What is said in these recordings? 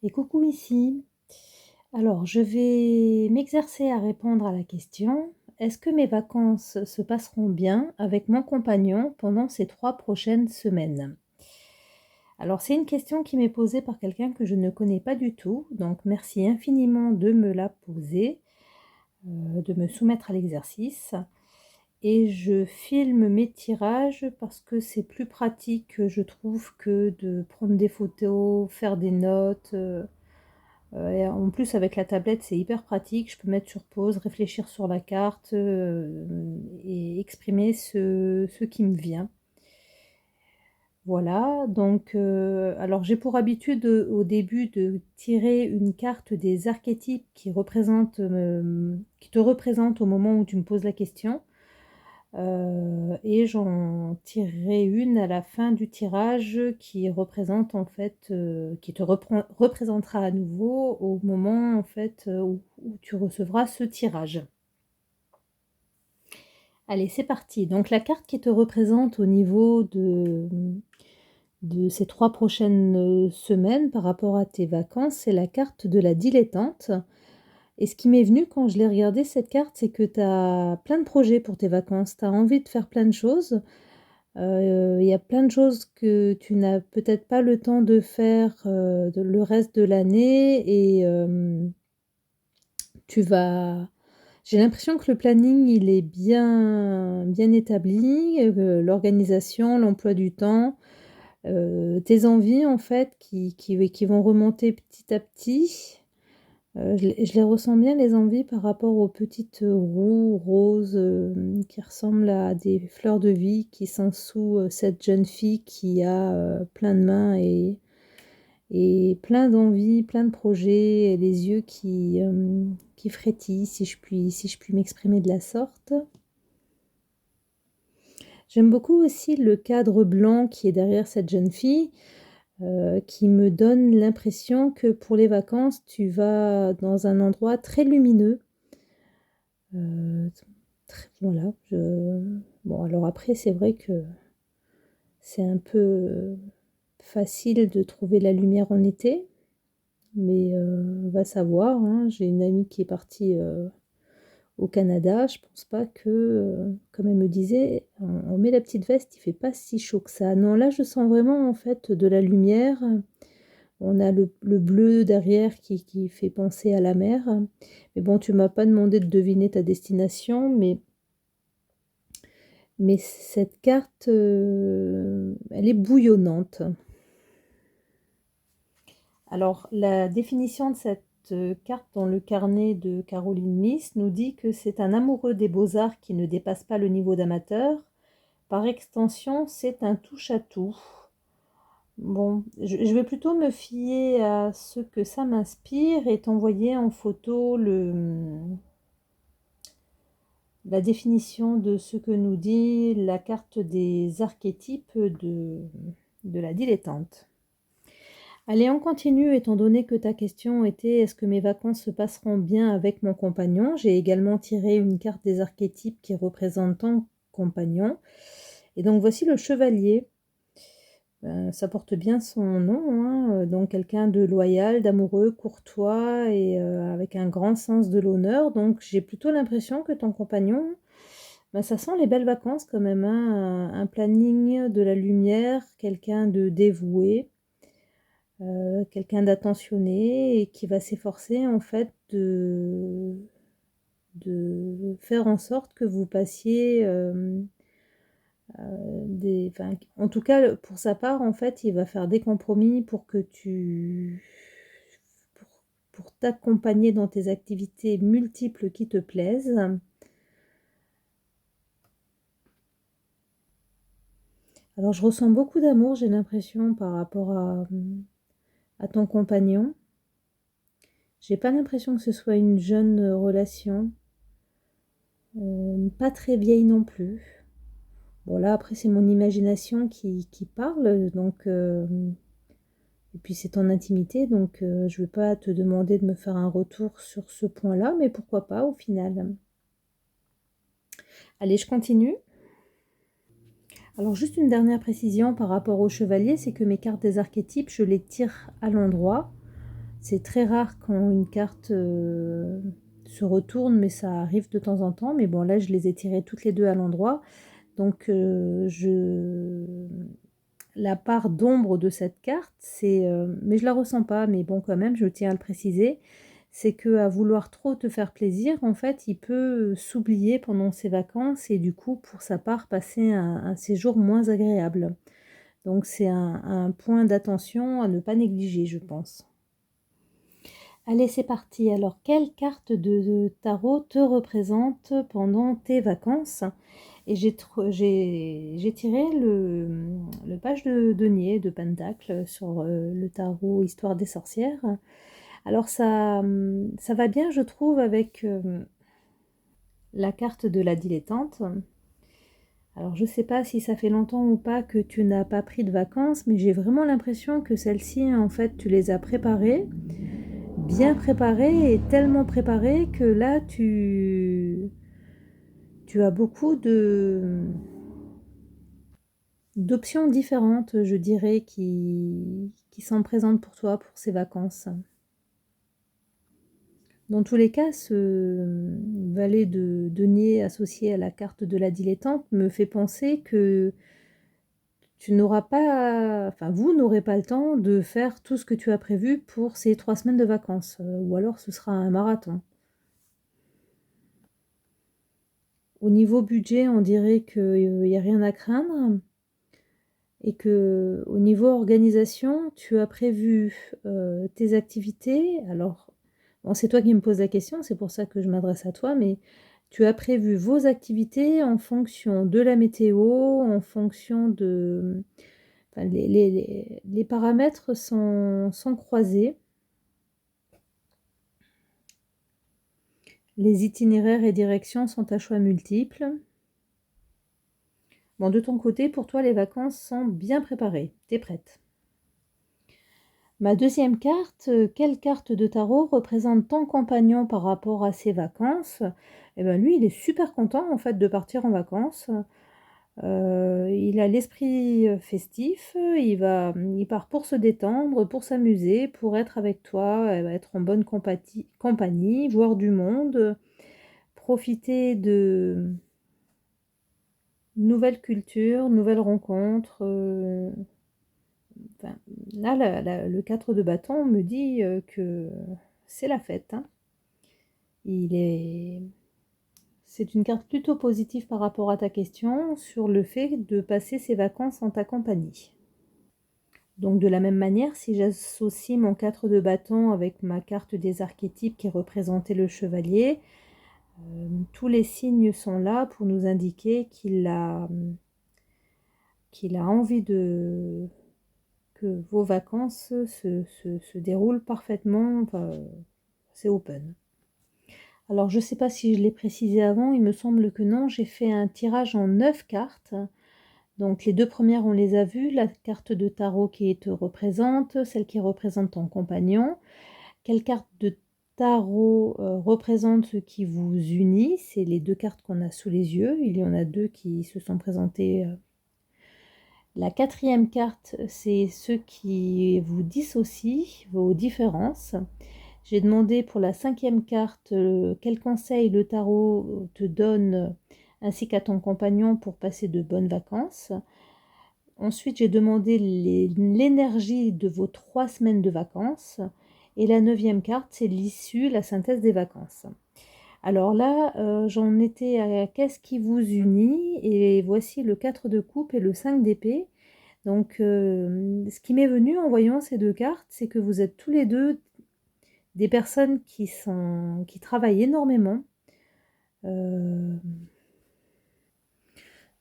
Et coucou ici. Alors, je vais m'exercer à répondre à la question, est-ce que mes vacances se passeront bien avec mon compagnon pendant ces 3 prochaines semaines? Alors, c'est une question qui m'est posée par quelqu'un que je ne connais pas du tout, donc merci infiniment de me la poser, de me soumettre à l'exercice. Et je filme mes tirages parce que c'est plus pratique, je trouve, que de prendre des photos, faire des notes. Et en plus avec la tablette, c'est hyper pratique. Je peux mettre sur pause, réfléchir sur la carte, et exprimer ce qui me vient. Voilà, donc alors j'ai pour habitude, au début de tirer une carte des archétypes qui te représentent au moment où tu me poses la question. Et j'en tirerai une à la fin du tirage qui représente en fait, qui te représentera à nouveau au moment en fait, où tu recevras ce tirage. Allez, c'est parti. Donc la carte qui te représente au niveau de ces 3 prochaines, semaines par rapport à tes vacances, c'est la carte de la dilettante. Et ce qui m'est venu quand je l'ai regardée cette carte, c'est que tu as plein de projets pour tes vacances. Tu as envie de faire plein de choses. Il y a plein de choses que tu n'as peut-être pas le temps de faire, le reste de l'année et tu vas j'ai l'impression que le planning, il est bien établi, l'organisation, l'emploi du temps, tes envies en fait qui vont remonter petit à petit. Je les ressens bien les envies par rapport aux petites roues roses, qui ressemblent à des fleurs de vie qui sont sous, cette jeune fille qui a, plein de mains et plein d'envies, plein de projets et les yeux qui frétillent si je puis m'exprimer de la sorte. J'aime beaucoup aussi le cadre blanc qui est derrière cette jeune fille, qui me donne l'impression que pour les vacances, tu vas dans un endroit très lumineux. Voilà, bon alors après c'est vrai que c'est un peu, facile de trouver la lumière en été, mais va savoir, hein. J'ai une amie qui est partie, au Canada, je pense pas que, comme elle me disait: On met la petite veste, il fait pas si chaud que ça». Non, là je sens vraiment en fait de la lumière. On a le bleu derrière qui fait penser à la mer. Mais bon, tu m'as pas demandé de deviner ta destination, mais cette carte, elle est bouillonnante. Alors la définition de cette, carte dans le carnet de Caroline Myss nous dit que c'est un amoureux des beaux-arts qui ne dépasse pas le niveau d'amateur. Par extension, c'est un touche-à-tout. Bon, je vais plutôt me fier à ce que ça m'inspire et t'envoyer en photo la définition de ce que nous dit la carte des archétypes de la dilettante. Allez, on continue étant donné que ta question était: «Est-ce que mes vacances se passeront bien avec mon compagnon?» J'ai également tiré une carte des archétypes qui représente ton compagnon et donc voici le chevalier. Ça porte bien son nom, hein, donc quelqu'un de loyal, d'amoureux, courtois et avec un grand sens de l'honneur. Donc j'ai plutôt l'impression que ton compagnon, bah, ça sent les belles vacances quand même, hein, un planning, de la lumière, quelqu'un de dévoué, quelqu'un d'attentionné et qui va s'efforcer en fait de faire en sorte que vous passiez, en tout cas, pour sa part, en fait, il va faire des compromis pour pour t'accompagner dans tes activités multiples qui te plaisent. Alors je ressens beaucoup d'amour, j'ai l'impression par rapport à ton compagnon. J'ai pas l'impression que ce soit une jeune, relation, pas très vieille non plus. Bon là, après c'est mon imagination qui parle, donc et puis c'est ton intimité, donc je ne vais pas te demander de me faire un retour sur ce point-là, mais pourquoi pas au final? Allez, je continue. Alors juste une dernière précision par rapport au chevalier, c'est que mes cartes des archétypes, je les tire à l'endroit. C'est très rare quand une carte se retourne, mais ça arrive de temps en temps. Mais bon, là, je les ai tirées toutes les deux à l'endroit. Donc, la part d'ombre de cette carte, c'est, mais je la ressens pas, mais bon, quand même, je tiens à le préciser, c'est que à vouloir trop te faire plaisir, en fait, il peut s'oublier pendant ses vacances et du coup, pour sa part, passer un séjour moins agréable. Donc, c'est un point d'attention à ne pas négliger, je pense. Allez, c'est parti. Alors, quelle carte de tarot te représente pendant tes vacances? Et j'ai tiré le page de denier de Pentacle sur le tarot Histoire des sorcières. Alors, ça va bien, je trouve, avec la carte de la dilettante. Alors, je ne sais pas si ça fait longtemps ou pas que tu n'as pas pris de vacances, mais j'ai vraiment l'impression que celles-ci, en fait, tu les as préparées, bien préparées et tellement préparées que là, tu as beaucoup d'options différentes, je dirais, qui sont présentes pour toi pour ces vacances. Dans tous les cas, ce valet de denier associé à la carte de la dilettante me fait penser que tu n'auras pas, enfin vous n'aurez pas le temps de faire tout ce que tu as prévu pour ces 3 semaines de vacances, ou alors ce sera un marathon. Au niveau budget, on dirait qu'il n'y a rien à craindre et que au niveau organisation, tu as prévu tes activités. Alors, bon, c'est toi qui me poses la question, c'est pour ça que je m'adresse à toi, mais tu as prévu vos activités en fonction de la météo, en fonction de... Enfin, les paramètres sont croisés. Les itinéraires et directions sont à choix multiples. Bon, de ton côté, pour toi, les vacances sont bien préparées. T'es prête. Ma deuxième carte, quelle carte de tarot représente ton compagnon par rapport à ses vacances? Eh ben lui, il est super content en fait de partir en vacances. Il a l'esprit festif, il part pour se détendre, pour s'amuser, pour être avec toi, être en bonne compagnie, voir du monde, profiter de nouvelles cultures, nouvelles rencontres. Enfin, là, le 4 de bâton me dit que c'est la fête, hein. Il est... C'est une carte plutôt positive par rapport à ta question sur le fait de passer ses vacances en ta compagnie. Donc de la même manière, si j'associe mon 4 de bâton avec ma carte des archétypes qui représentait le chevalier, tous les signes sont là pour nous indiquer qu'il a envie que vos vacances se déroulent parfaitement, enfin, c'est open. Alors je ne sais pas si je l'ai précisé avant, il me semble que non, j'ai fait un tirage en 9 cartes. Donc les deux premières, on les a vues, la carte de tarot qui te représente, celle qui représente ton compagnon. Quelle carte de tarot représente ce qui vous unit? C'est les deux cartes qu'on a sous les yeux. Il y en a deux qui se sont présentées. La quatrième carte, c'est ce qui vous dissocie, vos différences. J'ai demandé pour la cinquième carte quel conseil le tarot te donne ainsi qu'à ton compagnon pour passer de bonnes vacances. Ensuite, j'ai demandé l'énergie de vos 3 semaines de vacances. Et la neuvième carte, c'est l'issue, la synthèse des vacances. Alors là, j'en étais à qu'est-ce qui vous unit? Et voici le 4 de coupe et le 5 d'épée. Donc, ce qui m'est venu en voyant ces deux cartes, c'est que vous êtes tous les deux des personnes qui travaillent énormément.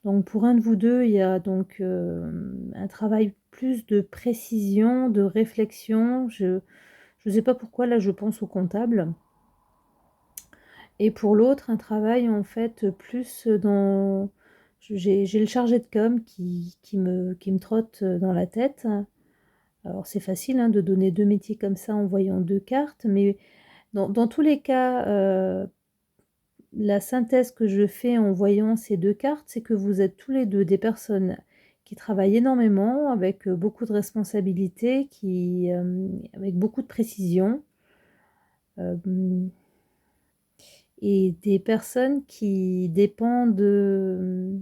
Donc pour un de vous deux, il y a donc un travail plus de précision, de réflexion. Je ne sais pas pourquoi, là je pense au comptable. Et pour l'autre, un travail en fait plus dans... J'ai le chargé de com qui me trotte dans la tête. Alors c'est facile hein, de donner deux métiers comme ça en voyant deux cartes, mais dans tous les cas, la synthèse que je fais en voyant ces deux cartes, c'est que vous êtes tous les deux des personnes qui travaille énormément, avec beaucoup de responsabilités, avec beaucoup de précision, euh, et des personnes qui dépendent de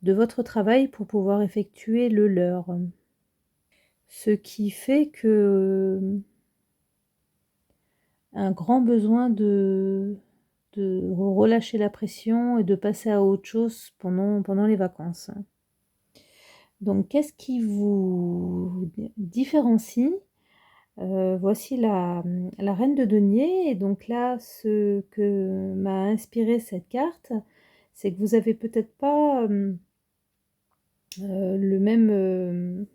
votre travail pour pouvoir effectuer le leur. Ce qui fait que un grand besoin de relâcher la pression et de passer à autre chose pendant les vacances. Donc qu'est-ce qui vous différencie? Voici la reine de denier et donc là, ce que m'a inspiré cette carte, c'est que vous avez peut-être pas, le même,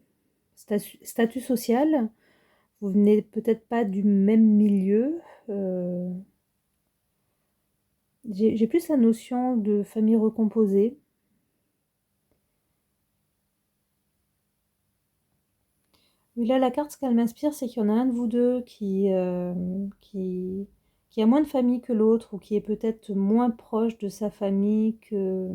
statut social. Vous venez peut-être pas du même milieu, heu, j'ai plus la notion de famille recomposée. Oui, là, la carte, ce qu'elle m'inspire, c'est qu'il y en a un de vous 2 qui a moins de famille que l'autre ou qui est peut-être moins proche de sa famille que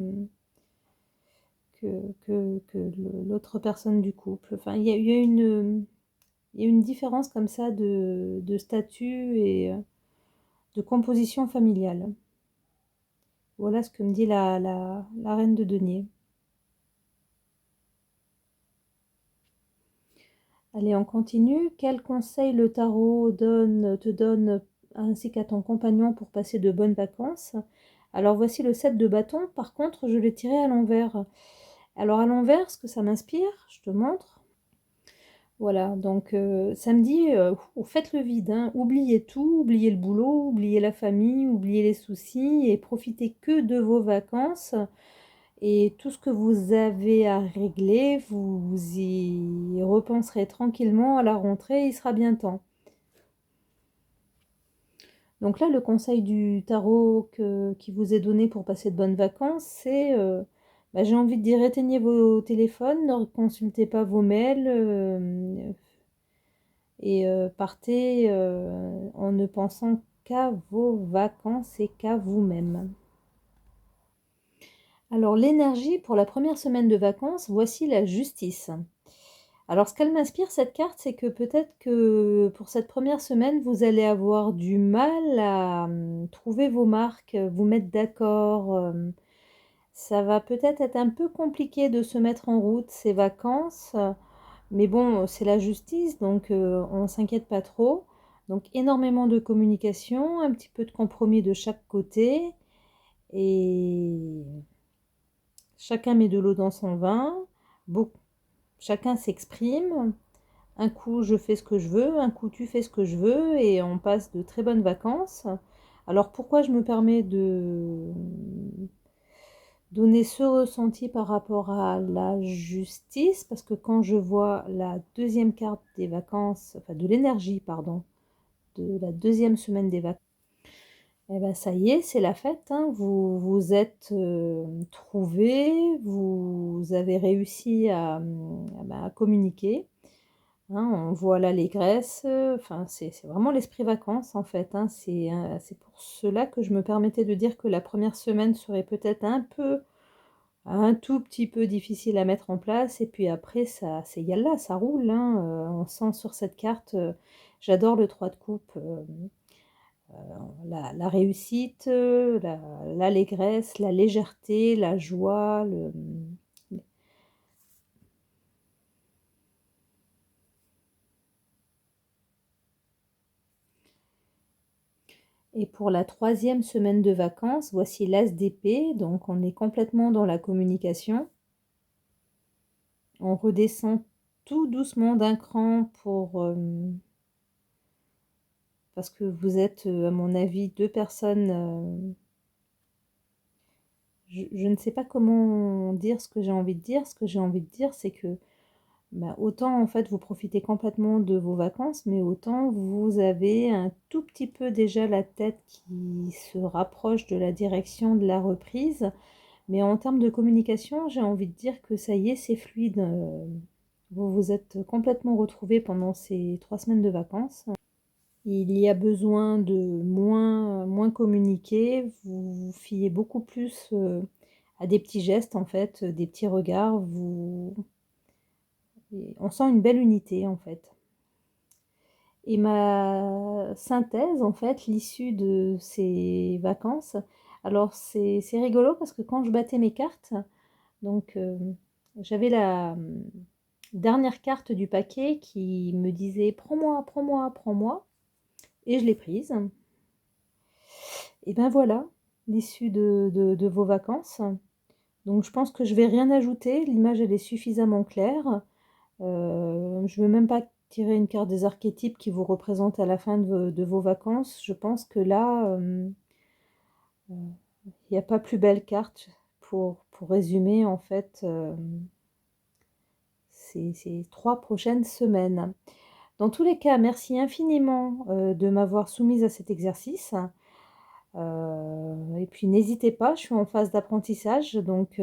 l'autre personne du couple. Enfin, il y a une différence comme ça de statut et de composition familiale. Voilà ce que me dit la reine de denier. Allez, on continue. Quel conseil le tarot te donne ainsi qu'à ton compagnon pour passer de bonnes vacances? Alors voici le 7 de bâton. Par contre, je l'ai tiré à l'envers. Alors à l'envers, ce que ça m'inspire, je te montre. Voilà, donc ça me dit, faites le vide, hein. Oubliez tout, oubliez le boulot, oubliez la famille, oubliez les soucis et profitez que de vos vacances. Et tout ce que vous avez à régler, vous y repenserez tranquillement à la rentrée, il sera bien temps. Donc là, le conseil du tarot qui vous est donné pour passer de bonnes vacances, c'est, j'ai envie de dire, éteignez vos téléphones, ne consultez pas vos mails, et partez en ne pensant qu'à vos vacances et qu'à vous-même. Alors l'énergie pour la première semaine de vacances, voici la justice. Alors ce qu'elle m'inspire cette carte, c'est que peut-être que pour cette première semaine, vous allez avoir du mal à trouver vos marques, vous mettre d'accord. Ça va peut-être être un peu compliqué de se mettre en route ces vacances, mais bon, c'est la justice, donc on s'inquiète pas trop. Donc énormément de communication, un petit peu de compromis de chaque côté, et chacun met de l'eau dans son vin, chacun s'exprime. Un coup, je fais ce que je veux, un coup, tu fais ce que je veux, et on passe de très bonnes vacances. Alors pourquoi je me permets de donner ce ressenti par rapport à la justice? Parce que quand je vois la deuxième carte des vacances, enfin de l'énergie, pardon, de la deuxième semaine des vacances, eh ben ça y est, c'est la fête, hein. Vous vous êtes trouvés, vous avez réussi à communiquer. Hein, on voit l'allégresse, enfin c'est vraiment l'esprit vacances en fait, hein. C'est pour cela que je me permettais de dire que la première semaine serait peut-être un tout petit peu difficile à mettre en place et puis après ça c'est yallah, ça roule, hein, on sent sur cette carte, j'adore le 3 de coupe, la réussite, l'allégresse, la légèreté, la joie, et pour la troisième semaine de vacances, voici l'as d'épée, donc on est complètement dans la communication. On redescend tout doucement d'un cran parce que vous êtes, à mon avis, 2 personnes, je ne sais pas comment dire ce que j'ai envie de dire. Ce que j'ai envie de dire, c'est que, autant en fait vous profitez complètement de vos vacances, mais autant vous avez un tout petit peu déjà la tête qui se rapproche de la direction de la reprise. Mais en termes de communication, j'ai envie de dire que ça y est, c'est fluide. Vous vous êtes complètement retrouvés pendant ces 3 semaines de vacances. Il y a besoin de moins communiquer, vous vous fiez beaucoup plus à des petits gestes, en fait, des petits regards, on sent une belle unité, en fait. Et ma synthèse, en fait, l'issue de ces vacances, alors c'est rigolo parce que quand je battais mes cartes, donc j'avais la dernière carte du paquet qui me disait prends-moi, prends-moi, prends-moi, et je l'ai prise. Et ben voilà l'issue de vos vacances. Donc je pense que je vais rien ajouter, l'image elle est suffisamment claire. Je ne veux même pas tirer une carte des archétypes qui vous représentent à la fin de vos vacances. Je pense que là, il n'y a pas plus belle carte pour résumer en fait ces 3 prochaines semaines. Dans tous les cas, merci infiniment de m'avoir soumise à cet exercice. Et puis n'hésitez pas, je suis en phase d'apprentissage, donc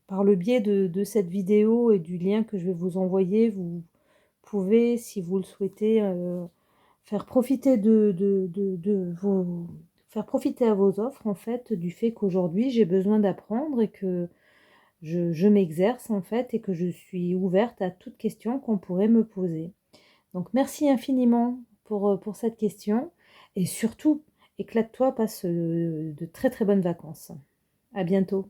par le biais de cette vidéo et du lien que je vais vous envoyer, vous pouvez, si vous le souhaitez, faire profiter faire profiter à vos offres en fait du fait qu'aujourd'hui j'ai besoin d'apprendre et que je m'exerce en fait et que je suis ouverte à toute question qu'on pourrait me poser. Donc merci infiniment pour cette question et surtout éclate-toi, passe de très très bonnes vacances. À bientôt.